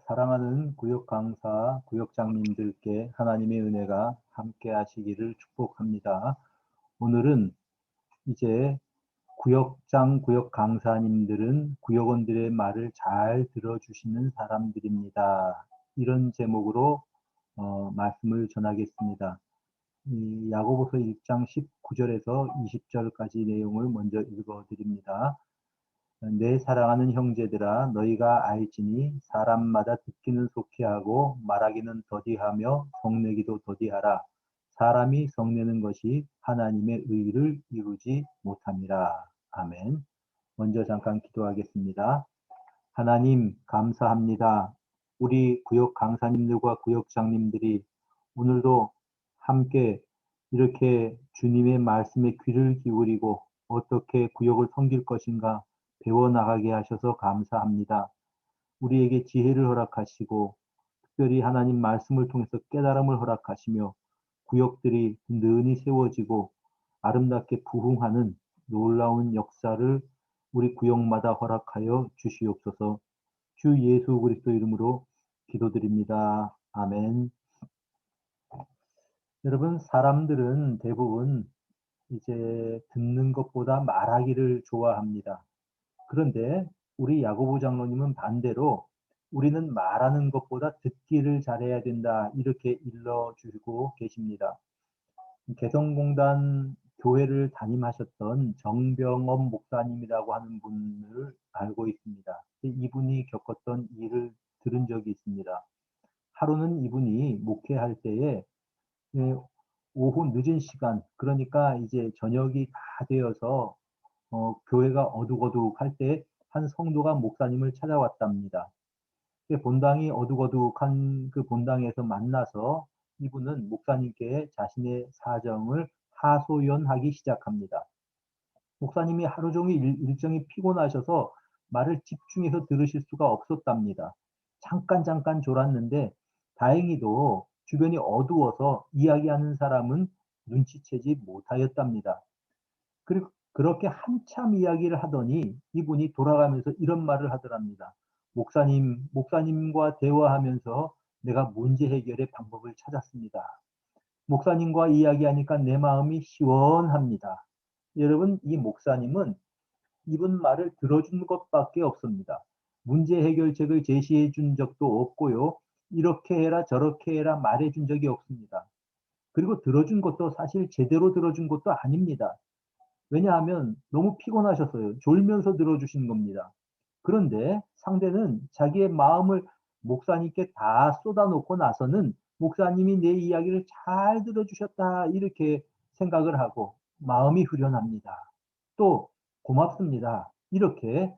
사랑하는 구역 강사, 구역장님들께 하나님의 은혜가 함께 하시기를 축복합니다. 오늘은 이제 구역장, 구역 강사님들은 구역원들의 말을 잘 들어주시는 사람들입니다. 이런 제목으로 말씀을 전하겠습니다. 이 야고보서 1장 19절에서 20절까지 내용을 먼저 읽어드립니다. 내 사랑하는 형제들아 너희가 알지니 사람마다 듣기는 속히 하고 말하기는 더디하며 성내기도 더디하라. 사람이 성내는 것이 하나님의 의를 이루지 못함이라. 아멘. 먼저 잠깐 기도하겠습니다. 하나님 감사합니다. 우리 구역 강사님들과 구역장님들이 오늘도 함께 이렇게 주님의 말씀에 귀를 기울이고 어떻게 구역을 섬길 것인가 배워나가게 하셔서 감사합니다. 우리에게 지혜를 허락하시고 특별히 하나님 말씀을 통해서 깨달음을 허락하시며 구역들이 든든히 세워지고 아름답게 부흥하는 놀라운 역사를 우리 구역마다 허락하여 주시옵소서. 주 예수 그리스도 이름으로 기도드립니다. 아멘. 여러분, 사람들은 대부분 이제 듣는 것보다 말하기를 좋아합니다. 그런데 우리 야고보 장로님은 반대로 우리는 말하는 것보다 듣기를 잘해야 된다. 이렇게 일러주고 계십니다. 개성공단 교회를 담임하셨던 정병엄 목사님이라고 하는 분을 알고 있습니다. 이분이 겪었던 일을 들은 적이 있습니다. 하루는 이분이 목회할 때에 예, 오후 늦은 시간, 그러니까 이제 저녁이 다 되어서 교회가 어둑어둑할 때 한 성도가 목사님을 찾아왔답니다. 본당이 어둑어둑한 그 본당에서 만나서 이분은 목사님께 자신의 사정을 하소연하기 시작합니다. 목사님이 하루 종일 일정이 피곤하셔서 말을 집중해서 들으실 수가 없었답니다. 잠깐 졸았는데 다행히도 주변이 어두워서 이야기하는 사람은 눈치채지 못하였답니다. 그리고 그렇게 한참 이야기를 하더니 이분이 돌아가면서 이런 말을 하더랍니다. 목사님과 대화하면서 내가 문제 해결의 방법을 찾았습니다. 목사님과 이야기하니까 내 마음이 시원합니다. 여러분, 이 목사님은 이분 말을 들어준 것밖에 없습니다. 문제 해결책을 제시해 준 적도 없고요. 이렇게 해라 저렇게 해라 말해 준 적이 없습니다. 그리고 들어준 것도 사실 제대로 들어준 것도 아닙니다. 왜냐하면 너무 피곤하셨어요. 졸면서 들어주신 겁니다. 그런데 상대는 자기의 마음을 목사님께 다 쏟아놓고 나서는 목사님이 내 이야기를 잘 들어주셨다 이렇게 생각을 하고 마음이 후련합니다. 또 고맙습니다. 이렇게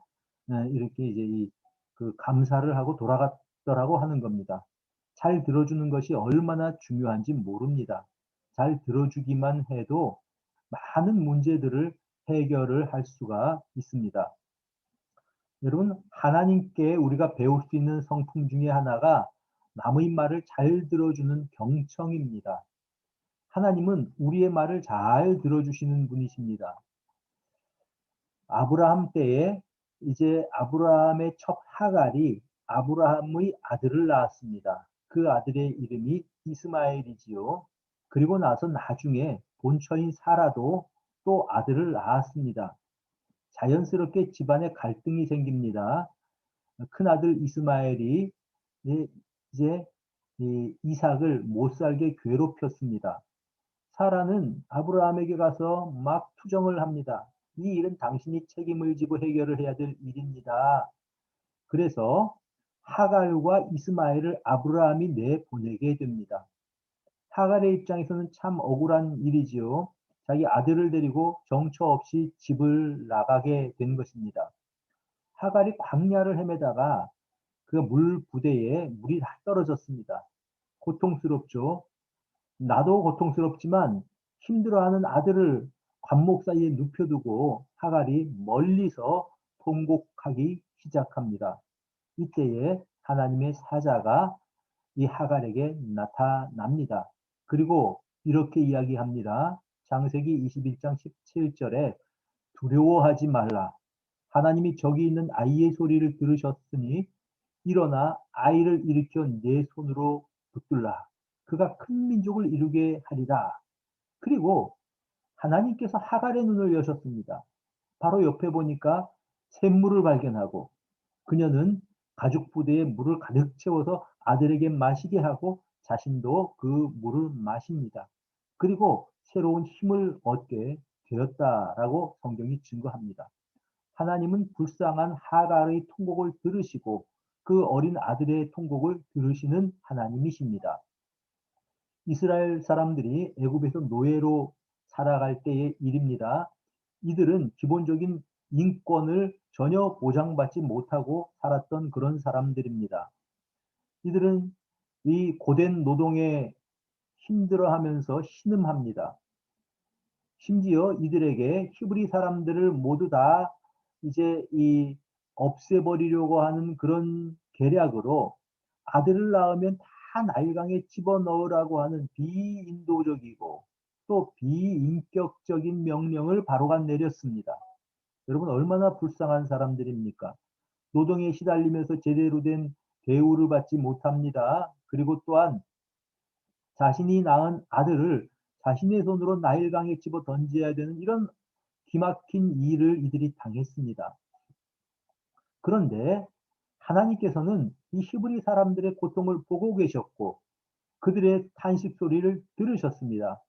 이제 그 감사를 하고 돌아갔더라고 하는 겁니다. 잘 들어주는 것이 얼마나 중요한지 모릅니다. 잘 들어주기만 해도 많은 문제들을 해결을 할 수가 있습니다. 여러분, 하나님께 우리가 배울 수 있는 성품 중에 하나가 남의 말을 잘 들어주는 경청입니다. 하나님은 우리의 말을 잘 들어주시는 분이십니다. 아브라함 때에 이제 아브라함의 첩 하갈이 아브라함의 아들을 낳았습니다. 그 아들의 이름이 이스마엘이지요. 그리고 나서 나중에 본처인 사라도 또 아들을 낳았습니다. 자연스럽게 집안에 갈등이 생깁니다. 큰아들 이스마엘이 이제 이삭을 못 살게 괴롭혔습니다. 사라는 아브라함에게 가서 막 투정을 합니다. 이 일은 당신이 책임을 지고 해결을 해야 될 일입니다. 그래서 하갈과 이스마엘을 아브라함이 내보내게 됩니다. 하갈의 입장에서는 참 억울한 일이지요. 자기 아들을 데리고 정처 없이 집을 나가게 된 것입니다. 하갈이 광야를 헤매다가 그 물 부대에 물이 다 떨어졌습니다. 고통스럽죠. 나도 고통스럽지만 힘들어하는 아들을 관목 사이에 눕혀두고 하갈이 멀리서 통곡하기 시작합니다. 이때에 하나님의 사자가 이 하갈에게 나타납니다. 그리고 이렇게 이야기합니다. 창세기 21장 17절에 두려워하지 말라. 하나님이 저기 있는 아이의 소리를 들으셨으니 일어나 아이를 일으켜 내 손으로 붙들라. 그가 큰 민족을 이루게 하리라. 그리고 하나님께서 하갈의 눈을 여셨습니다. 바로 옆에 보니까 샘물을 발견하고 그녀는 가죽 부대에 물을 가득 채워서 아들에게 마시게 하고 자신도 그 물을 마십니다. 그리고 새로운 힘을 얻게 되었다라고 성경이 증거합니다. 하나님은 불쌍한 하갈의 통곡을 들으시고 그 어린 아들의 통곡을 들으시는 하나님이십니다. 이스라엘 사람들이 애굽에서 노예로 살아갈 때의 일입니다. 이들은 기본적인 인권을 전혀 보장받지 못하고 살았던 그런 사람들입니다. 이들은 이 고된 노동에 힘들어하면서 신음합니다. 심지어 이들에게 히브리 사람들을 모두 다 이제 이 없애버리려고 하는 그런 계략으로 아들을 낳으면 다 나일강에 집어넣으라고 하는 비인도적이고 또 비인격적인 명령을 바로가 내렸습니다. 여러분 얼마나 불쌍한 사람들입니까? 노동에 시달리면서 제대로 된 대우를 받지 못합니다. 그리고 또한 자신이 낳은 아들을 자신의 손으로 나일강에 집어 던져야 되는 이런 기막힌 일을 이들이 당했습니다. 그런데 하나님께서는 이 히브리 사람들의 고통을 보고 계셨고 그들의 탄식 소리를 들으셨습니다.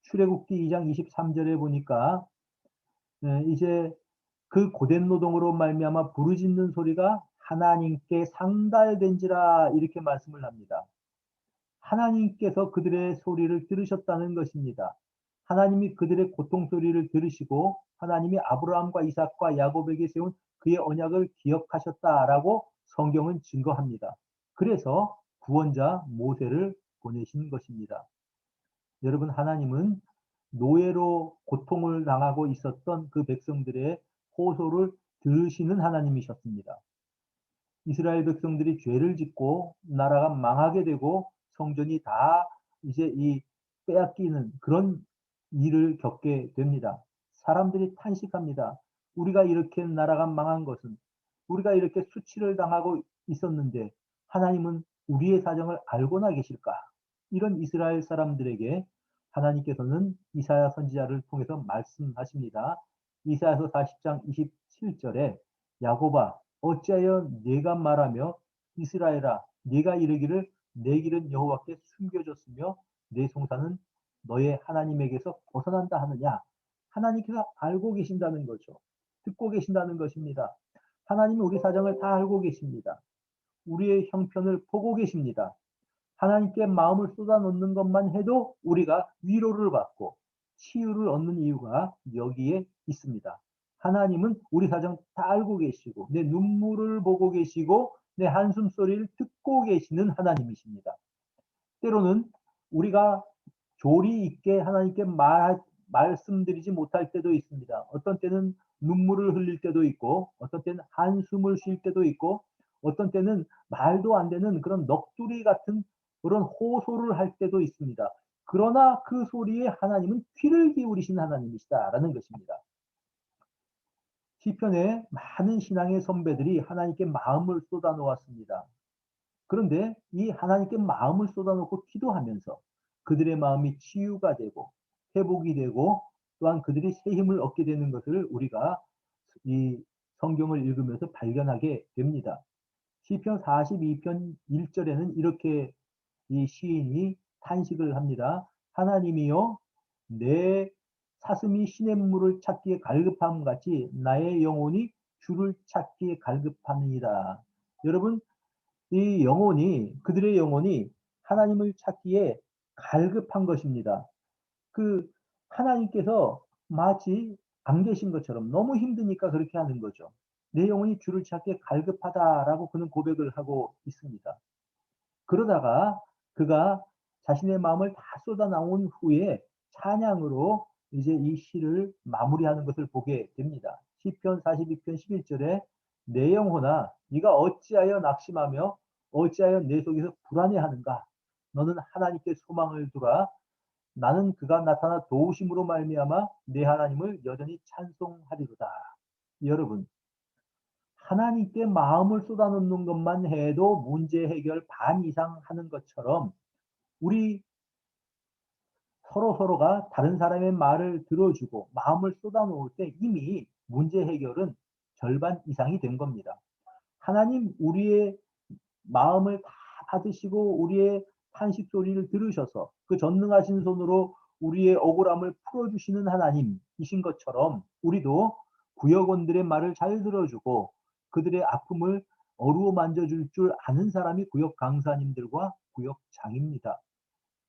출애굽기 2장 23절에 보니까 이제 그 고된 노동으로 말미암아 부르짖는 소리가 하나님께 상달된지라 이렇게 말씀을 합니다. 하나님께서 그들의 소리를 들으셨다는 것입니다. 하나님이 그들의 고통 소리를 들으시고 하나님이 아브라함과 이삭과 야곱에게 세운 그의 언약을 기억하셨다라고 성경은 증거합니다. 그래서 구원자 모세를 보내신 것입니다. 여러분 하나님은 노예로 고통을 당하고 있었던 그 백성들의 호소를 들으시는 하나님이셨습니다. 이스라엘 백성들이 죄를 짓고 나라가 망하게 되고 성전이 다 이제 이 빼앗기는 그런 일을 겪게 됩니다. 사람들이 탄식합니다. 우리가 이렇게 나라가 망한 것은 우리가 이렇게 수치를 당하고 있었는데 하나님은 우리의 사정을 알고나 계실까? 이런 이스라엘 사람들에게 하나님께서는 이사야 선지자를 통해서 말씀하십니다. 이사야서 40장 27절에 야곱아 어찌하여 네가 말하며 이스라엘아 네가 이르기를 내 길은 여호와께 숨겨졌으며 내 송사는 너의 하나님에게서 벗어난다 하느냐. 하나님께서 알고 계신다는 거죠. 듣고 계신다는 것입니다. 하나님은 우리 사정을 다 알고 계십니다. 우리의 형편을 보고 계십니다. 하나님께 마음을 쏟아놓는 것만 해도 우리가 위로를 받고 치유를 얻는 이유가 여기에 있습니다. 하나님은 우리 사정 다 알고 계시고 내 눈물을 보고 계시고 내 한숨 소리를 듣고 계시는 하나님이십니다. 때로는 우리가 조리 있게 하나님께 말씀드리지 못할 때도 있습니다. 어떤 때는 눈물을 흘릴 때도 있고 어떤 때는 한숨을 쉴 때도 있고 어떤 때는 말도 안 되는 그런 넋두리 같은 그런 호소를 할 때도 있습니다. 그러나 그 소리에 하나님은 귀를 기울이신 하나님이시다라는 것입니다. 시편에 많은 신앙의 선배들이 하나님께 마음을 쏟아놓았습니다. 그런데 이 하나님께 마음을 쏟아놓고 기도하면서 그들의 마음이 치유가 되고 회복이 되고 또한 그들이 새 힘을 얻게 되는 것을 우리가 이 성경을 읽으면서 발견하게 됩니다. 시편 42편 1절에는 이렇게 이 시인이 탄식을 합니다. 하나님이여 내 사슴이 시냇물을 찾기에 갈급함 같이 나의 영혼이 주를 찾기에 갈급하느니라. 여러분 이 영혼이 그들의 영혼이 하나님을 찾기에 갈급한 것입니다. 그 하나님께서 마치 안 계신 것처럼 너무 힘드니까 그렇게 하는 거죠. 내 영혼이 주를 찾기에 갈급하다라고 그는 고백을 하고 있습니다. 그러다가 그가 자신의 마음을 다 쏟아나온 후에 찬양으로 이제 이 시를 마무리하는 것을 보게 됩니다. 시편 42편 11절에 내 영혼아 네가 어찌하여 낙심하며 어찌하여 내 속에서 불안해하는가 너는 하나님께 소망을 두라 나는 그가 나타나 도우심으로 말미암아 내 하나님을 여전히 찬송하리로다. 여러분 하나님께 마음을 쏟아놓는 것만 해도 문제 해결 반 이상 하는 것처럼 우리 서로가 다른 사람의 말을 들어주고 마음을 쏟아놓을 때 이미 문제 해결은 절반 이상이 된 겁니다. 하나님 우리의 마음을 다 받으시고 우리의 탄식 소리를 들으셔서 그 전능하신 손으로 우리의 억울함을 풀어주시는 하나님이신 것처럼 우리도 구역원들의 말을 잘 들어주고 그들의 아픔을 어루어 만져줄 줄 아는 사람이 구역 강사님들과 구역장입니다.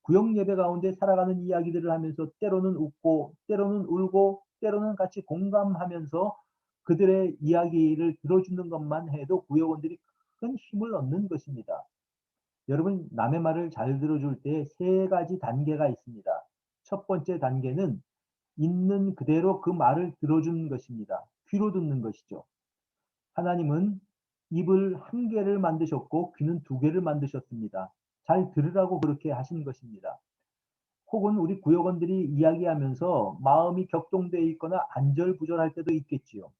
구역 예배 가운데 살아가는 이야기들을 하면서 때로는 웃고 때로는 울고 때로는 같이 공감하면서 그들의 이야기를 들어주는 것만 해도 구역원들이 큰 힘을 얻는 것입니다. 여러분 남의 말을 잘 들어줄 때 세 가지 단계가 있습니다. 첫 번째 단계는 있는 그대로 그 말을 들어주는 것입니다. 귀로 듣는 것이죠. 하나님은 입을 한 개를 만드셨고 귀는 두 개를 만드셨습니다. 잘 들으라고 그렇게 하신 것입니다. 혹은 우리 구역원들이 이야기하면서 마음이 격동되어 있거나 안절부절할 때도 있겠지요.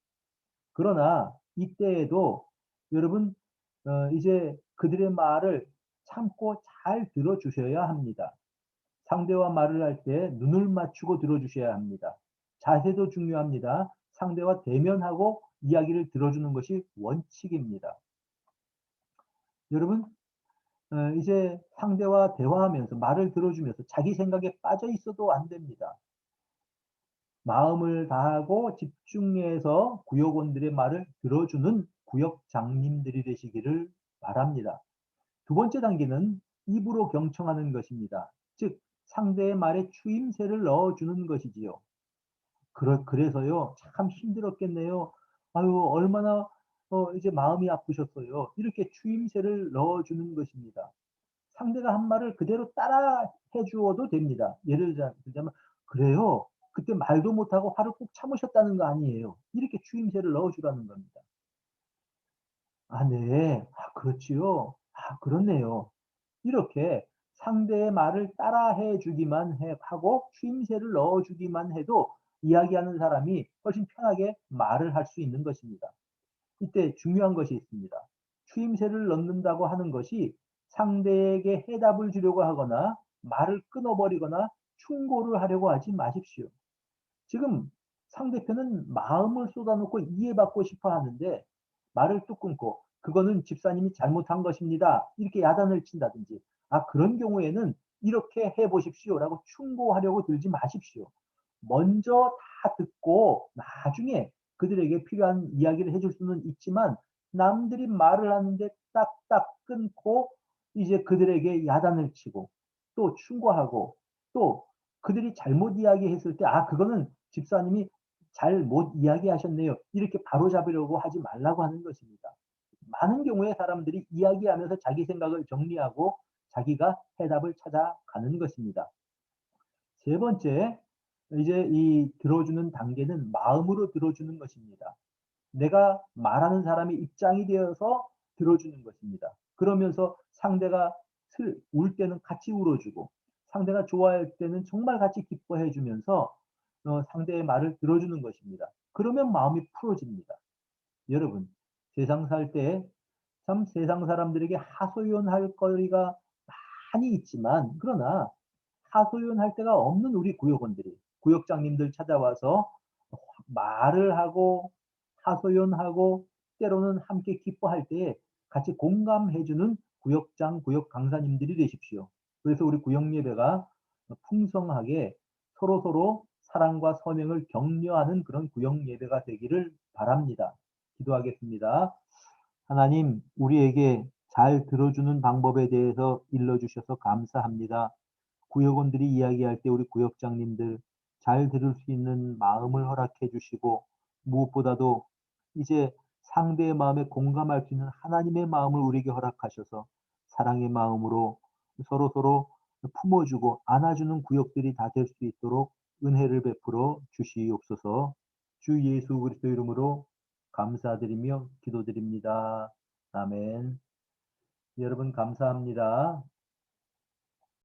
그러나 이때에도 여러분 이제 그들의 말을 참고 잘 들어주셔야 합니다. 상대와 말을 할 때 눈을 맞추고 들어주셔야 합니다. 자세도 중요합니다. 상대와 대면하고 이야기를 들어주는 것이 원칙입니다. 여러분 이제 상대와 대화하면서 말을 들어주면서 자기 생각에 빠져 있어도 안 됩니다. 마음을 다하고 집중해서 구역원들의 말을 들어주는 구역장님들이 되시기를 바랍니다. 두 번째 단계는 입으로 경청하는 것입니다. 즉 상대의 말에 추임새를 넣어주는 것이지요. 그래서요 참 힘들었겠네요. 아유 얼마나 이제 마음이 아프셨어요. 이렇게 추임새를 넣어주는 것입니다. 상대가 한 말을 그대로 따라 해 주어도 됩니다. 예를 들자면 "그래요? 그때 말도 못하고 화를 꾹 참으셨다는 거 아니에요." 이렇게 추임새를 넣어 주라는 겁니다. "아 네. 아 그렇지요. 아 그렇네요." 이렇게 상대의 말을 따라해 주기만 하고 추임새를 넣어 주기만 해도 이야기하는 사람이 훨씬 편하게 말을 할 수 있는 것입니다. 이때 중요한 것이 있습니다. 추임새를 넣는다고 하는 것이 상대에게 해답을 주려고 하거나 말을 끊어버리거나 충고를 하려고 하지 마십시오. 지금 상대편은 마음을 쏟아놓고 이해받고 싶어 하는데 말을 뚝 끊고 그거는 집사님이 잘못한 것입니다. 이렇게 야단을 친다든지 그런 경우에는 이렇게 해 보십시오라고 충고하려고 들지 마십시오. 먼저 다 듣고 나중에 그들에게 필요한 이야기를 해줄 수는 있지만 남들이 말을 하는데 딱딱 끊고 이제 그들에게 야단을 치고 또 충고하고 또 그들이 잘못 이야기했을 때 그거는 집사님이 잘못 이야기하셨네요. 이렇게 바로잡으려고 하지 말라고 하는 것입니다. 많은 경우에 사람들이 이야기하면서 자기 생각을 정리하고 자기가 해답을 찾아가는 것입니다. 세 번째, 이제 이 들어주는 단계는 마음으로 들어주는 것입니다. 내가 말하는 사람의 입장이 되어서 들어주는 것입니다. 그러면서 상대가 울 때는 같이 울어주고 상대가 좋아할 때는 정말 같이 기뻐해 주면서 상대의 말을 들어주는 것입니다. 그러면 마음이 풀어집니다. 여러분, 세상 살 때 참 세상 사람들에게 하소연할 거리가 많이 있지만 그러나 하소연할 데가 없는 우리 구역원들이 구역장님들 찾아와서 말을 하고 하소연하고 때로는 함께 기뻐할 때에 같이 공감해 주는 구역장, 구역 강사님들이 되십시오. 그래서 우리 구역 예배가 풍성하게 서로서로 사랑과 선행을 격려하는 그런 구역 예배가 되기를 바랍니다. 기도하겠습니다. 하나님, 우리에게 잘 들어주는 방법에 대해서 일러주셔서 감사합니다. 구역원들이 이야기할 때 우리 구역장님들 잘 들을 수 있는 마음을 허락해 주시고 무엇보다도 이제 상대의 마음에 공감할 수 있는 하나님의 마음을 우리에게 허락하셔서 사랑의 마음으로 서로서로 품어주고 안아주는 구역들이 다 될 수 있도록 은혜를 베풀어 주시옵소서. 주 예수 그리스도 이름으로 감사드리며 기도드립니다. 아멘. 여러분 감사합니다.